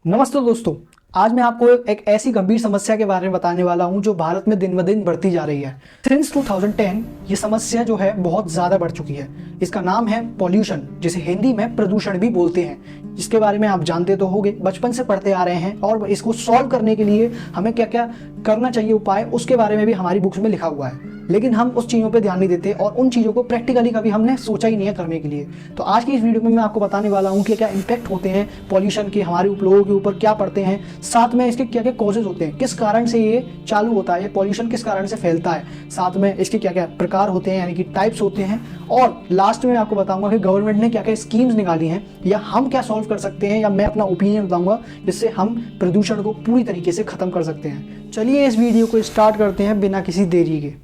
नमस्ते दोस्तों, आज मैं आपको एक ऐसी गंभीर समस्या के बारे में बताने वाला हूं जो भारत में दिन ब दिन बढ़ती जा रही है। सिंस 2010 ये समस्या जो है बहुत ज़्यादा बढ़ चुकी है। इसका नाम है पॉल्यूशन, जिसे हिंदी में प्रदूषण भी बोलते हैं, जिसके बारे में आप जानते तो होंगे, बचपन से पढ़ते आ रहे हैं। और इसको सॉल्व करने के लिए हमें क्या क्या करना चाहिए उपाय, उसके बारे में भी हमारी बुक्स में लिखा हुआ है, लेकिन हम उस चीज़ों पे ध्यान नहीं देते और उन चीज़ों को प्रैक्टिकली कभी हमने सोचा ही नहीं है करने के लिए। तो आज की इस वीडियो में मैं आपको बताने वाला हूँ कि क्या इम्पैक्ट होते हैं पॉल्यूशन के, हमारे लोगों के ऊपर क्या पड़ते हैं, साथ में इसके क्या क्या कॉजेज होते हैं, किस कारण से ये चालू होता है, पॉल्यूशन किस कारण से फैलता है, साथ में इसके क्या क्या प्रकार होते हैं यानी कि टाइप्स होते हैं, और लास्ट में आपको बताऊंगा कि गवर्नमेंट ने क्या क्या स्कीम्स निकाली हैं या हम क्या सॉल्व कर सकते हैं, या मैं अपना ओपिनियन बताऊंगा जिससे हम प्रदूषण को पूरी तरीके से खत्म कर सकते हैं। चलिए इस वीडियो को स्टार्ट करते हैं बिना किसी देरी के।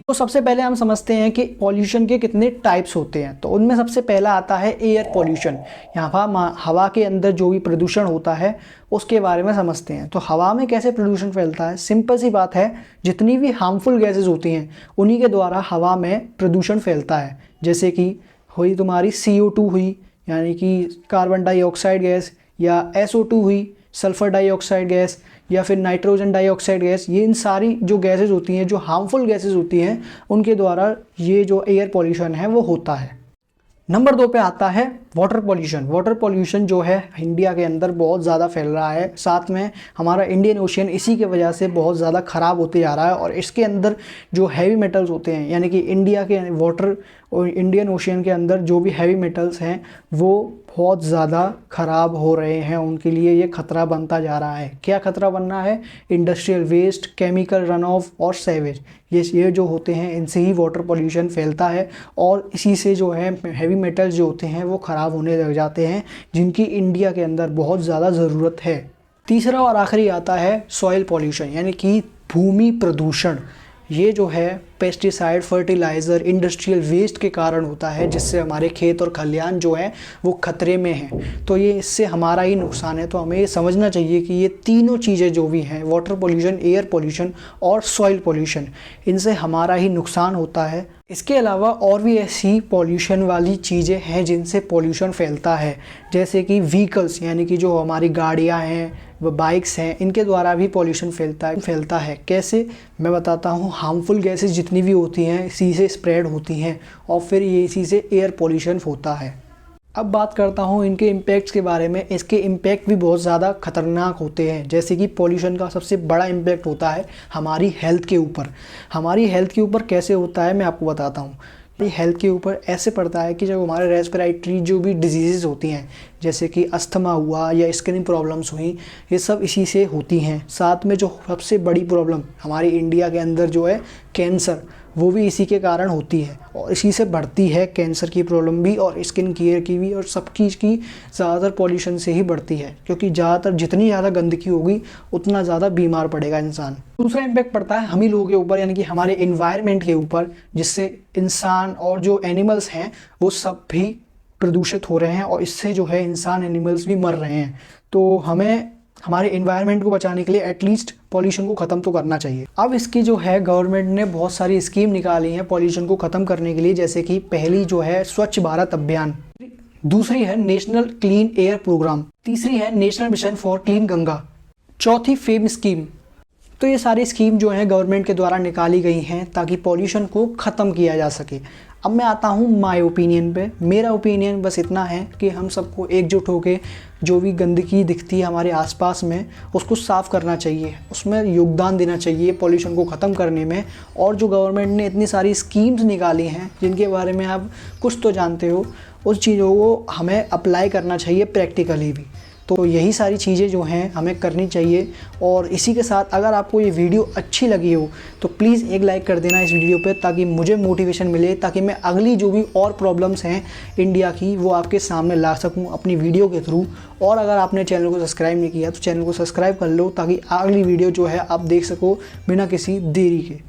तो सबसे पहले हम समझते हैं कि पॉल्यूशन के कितने टाइप्स होते हैं। तो उनमें सबसे पहला आता है एयर पॉल्यूशन। यहाँ हवा के अंदर जो भी प्रदूषण होता है उसके बारे में समझते हैं। तो हवा में कैसे प्रदूषण फैलता है, सिंपल सी बात है, जितनी भी हार्मफुल गैसेस होती हैं उन्हीं के द्वारा हवा में प्रदूषण फैलता है। जैसे कि हुई तुम्हारी CO2 हुई यानी कि कार्बन डाइऑक्साइड गैस, या SO2 हुई सल्फर डाइऑक्साइड गैस, या फिर नाइट्रोजन डाइऑक्साइड गैस। ये इन सारी जो गैसेस होती हैं, जो हार्मफुल गैसेस होती हैं, उनके द्वारा ये जो एयर पॉल्यूशन है वो होता है। नंबर 2 पे आता है वाटर पॉल्यूशन। वाटर पॉल्यूशन जो है इंडिया के अंदर बहुत ज़्यादा फैल रहा है, साथ में हमारा इंडियन ओशियन इसी की वजह से बहुत ज़्यादा ख़राब होते जा रहा है। और इसके अंदर जो हैवी मेटल्स होते हैं, यानी कि इंडिया के वाटर और इंडियन ओशियन के अंदर जो भी हैवी मेटल्स हैं वो बहुत ज़्यादा ख़राब हो रहे हैं, उनके लिए ये खतरा बनता जा रहा है। क्या खतरा बन रहा है? Industrial waste, chemical run off और सेवेज, ये जो होते हैं इनसे ही वाटर पॉल्यूशन फैलता है। और इसी से जो है हैवी मेटल्स जो होते हैं वो ख़राब होने लग जाते हैं, जिनकी इंडिया के अंदर बहुत ज़्यादा ज़रूरत है। तीसरा और आखिरी आता है सॉइल पॉल्यूशन, यानी कि भूमि प्रदूषण। ये जो है पेस्टिसाइड, फर्टिलाइज़र, इंडस्ट्रियल वेस्ट के कारण होता है, जिससे हमारे खेत और खलिहान जो है वो खतरे में हैं। तो ये इससे हमारा ही नुकसान है। तो हमें ये समझना चाहिए कि ये तीनों चीज़ें जो भी हैं, वाटर पॉल्यूशन, एयर पॉल्यूशन और सॉइल पॉल्यूशन, इनसे हमारा ही नुकसान होता है। इसके अलावा और भी ऐसी पॉल्यूशन वाली चीज़ें हैं जिनसे पॉल्यूशन फैलता है, जैसे कि व्हीकल्स, यानी कि जो हमारी गाड़ियाँ हैं, वो बाइक्स हैं, इनके द्वारा भी पॉल्यूशन फैलता है। कैसे, मैं बताता हूँ। हार्मफुल गैसेस जितनी भी होती हैं इसी से स्प्रेड होती हैं और फिर ये इसी से एयर पॉल्यूशन होता है। अब बात करता हूँ इनके इम्पैक्ट्स के बारे में। इसके इम्पैक्ट भी बहुत ज़्यादा खतरनाक होते हैं। जैसे कि पॉल्यूशन का सबसे बड़ा इम्पैक्ट होता है हमारी हेल्थ के ऊपर। हमारी हेल्थ के ऊपर कैसे होता है मैं आपको बताता हूँ। हेल्थ के ऊपर ऐसे पड़ता है कि जब हमारे रेस्पिरेटरी जो भी डिजीज़ होती हैं, जैसे कि अस्थमा हुआ या स्किन प्रॉब्लम्स हुई, ये सब इसी से होती हैं। साथ में जो सबसे बड़ी प्रॉब्लम हमारी इंडिया के अंदर जो है कैंसर, वो भी इसी के कारण होती है और इसी से बढ़ती है। कैंसर की प्रॉब्लम भी और स्किन केयर की भी, और सब चीज़ की ज़्यादातर पॉल्यूशन से ही बढ़ती है, क्योंकि ज़्यादातर जितनी ज़्यादा गंदगी होगी उतना ज़्यादा बीमार पड़ेगा इंसान। दूसरा इम्पैक्ट पड़ता है हम ही लोगों के ऊपर, यानी कि हमारे इन्वायरमेंट के ऊपर, जिससे इंसान और जो एनिमल्स हैं वो सब भी प्रदूषित हो रहे हैं और इससे जो है इंसान, एनिमल्स भी मर रहे हैं। तो हमें हमारे इन्वायरमेंट को बचाने के लिए एटलीस्ट पॉल्यूशन को ख़त्म तो करना चाहिए। अब इसकी जो है गवर्नमेंट ने बहुत सारी स्कीम निकाली हैं पॉल्यूशन को ख़त्म करने के लिए, जैसे कि पहली जो है स्वच्छ भारत अभियान, दूसरी है नेशनल क्लीन एयर प्रोग्राम, तीसरी है national mission for clean Ganga, चौथी फेम स्कीम। तो ये सारी स्कीम जो है गवर्नमेंट के द्वारा निकाली गई हैं ताकि पॉल्यूशन को ख़त्म किया जा सके। अब मैं आता हूँ माय ओपिनियन पे। मेरा ओपिनियन बस इतना है कि हम सबको एकजुट होकर जो भी गंदगी दिखती है हमारे आसपास में उसको साफ़ करना चाहिए, उसमें योगदान देना चाहिए पॉल्यूशन को ख़त्म करने में। और जो गवर्नमेंट ने इतनी सारी स्कीम्स निकाली हैं जिनके बारे में आप कुछ तो जानते हो, उस चीज़ों को हमें अप्लाई करना चाहिए प्रैक्टिकली भी। तो यही सारी चीज़ें जो हैं हमें करनी चाहिए। और इसी के साथ अगर आपको ये वीडियो अच्छी लगी हो तो प्लीज़ एक लाइक कर देना इस वीडियो पे, ताकि मुझे मोटिवेशन मिले, ताकि मैं अगली जो भी और प्रॉब्लम्स हैं इंडिया की वो आपके सामने ला सकूं अपनी वीडियो के थ्रू। और अगर आपने चैनल को सब्सक्राइब नहीं किया तो चैनल को सब्सक्राइब कर लो, ताकि अगली वीडियो जो है आप देख सको बिना किसी देरी के।